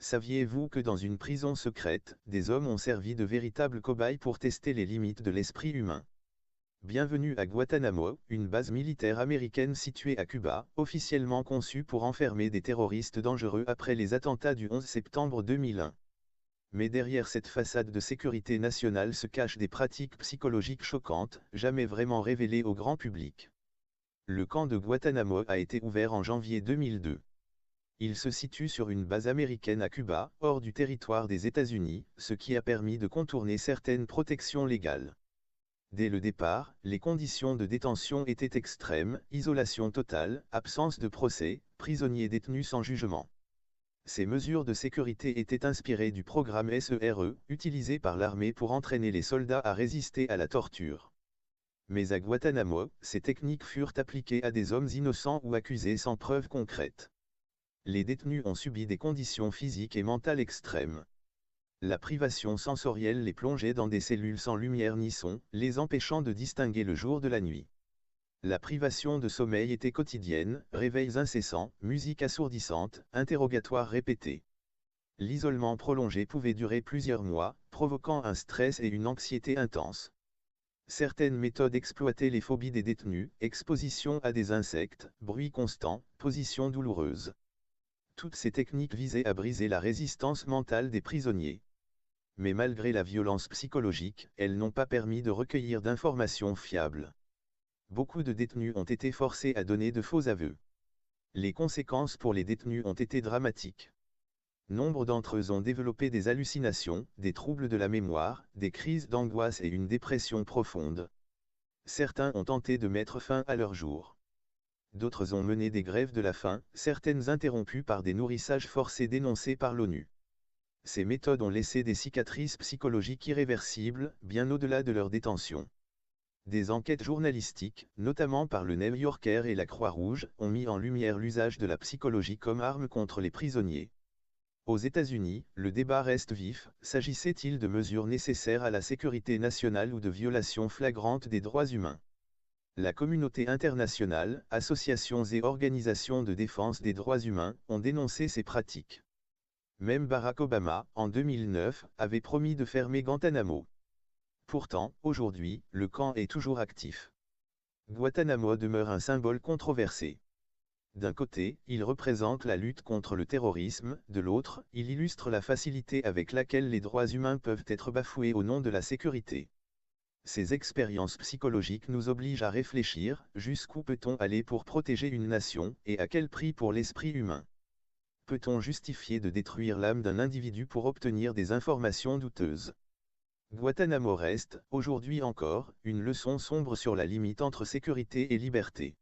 Saviez-vous que dans une prison secrète, des hommes ont servi de véritables cobayes pour tester les limites de l'esprit humain? Bienvenue à Guantanamo, une base militaire américaine située à Cuba, officiellement conçue pour enfermer des terroristes dangereux après les attentats du 11 septembre 2001. Mais derrière cette façade de sécurité nationale se cachent des pratiques psychologiques choquantes, jamais vraiment révélées au grand public. Le camp de Guantanamo a été ouvert en janvier 2002. Il se situe sur une base américaine à Cuba, hors du territoire des États-Unis, ce qui a permis de contourner certaines protections légales. Dès le départ, les conditions de détention étaient extrêmes, isolation totale, absence de procès, prisonniers détenus sans jugement. Ces mesures de sécurité étaient inspirées du programme SERE, utilisé par l'armée pour entraîner les soldats à résister à la torture. Mais à Guantanamo, ces techniques furent appliquées à des hommes innocents ou accusés sans preuve concrète. Les détenus ont subi des conditions physiques et mentales extrêmes. La privation sensorielle les plongeait dans des cellules sans lumière ni son, les empêchant de distinguer le jour de la nuit. La privation de sommeil était quotidienne, réveils incessants, musique assourdissante, interrogatoires répétés. L'isolement prolongé pouvait durer plusieurs mois, provoquant un stress et une anxiété intense. Certaines méthodes exploitaient les phobies des détenus, exposition à des insectes, bruit constant, positions douloureuses. Toutes ces techniques visaient à briser la résistance mentale des prisonniers. Mais malgré la violence psychologique, elles n'ont pas permis de recueillir d'informations fiables. Beaucoup de détenus ont été forcés à donner de faux aveux. Les conséquences pour les détenus ont été dramatiques. Nombre d'entre eux ont développé des hallucinations, des troubles de la mémoire, des crises d'angoisse et une dépression profonde. Certains ont tenté de mettre fin à leur jour. D'autres ont mené des grèves de la faim, certaines interrompues par des nourrissages forcés dénoncés par l'ONU. Ces méthodes ont laissé des cicatrices psychologiques irréversibles, bien au-delà de leur détention. Des enquêtes journalistiques, notamment par le New Yorker et la Croix-Rouge, ont mis en lumière l'usage de la psychologie comme arme contre les prisonniers. Aux États-Unis, le débat reste vif, s'agissait-il de mesures nécessaires à la sécurité nationale ou de violations flagrantes des droits humains? La communauté internationale, associations et organisations de défense des droits humains, ont dénoncé ces pratiques. Même Barack Obama, en 2009, avait promis de fermer Guantanamo. Pourtant, aujourd'hui, le camp est toujours actif. Guantanamo demeure un symbole controversé. D'un côté, il représente la lutte contre le terrorisme, de l'autre, il illustre la facilité avec laquelle les droits humains peuvent être bafoués au nom de la sécurité. Ces expériences psychologiques nous obligent à réfléchir, jusqu'où peut-on aller pour protéger une nation, et à quel prix pour l'esprit humain? Peut-on justifier de détruire l'âme d'un individu pour obtenir des informations douteuses? Guantanamo reste, aujourd'hui encore, une leçon sombre sur la limite entre sécurité et liberté.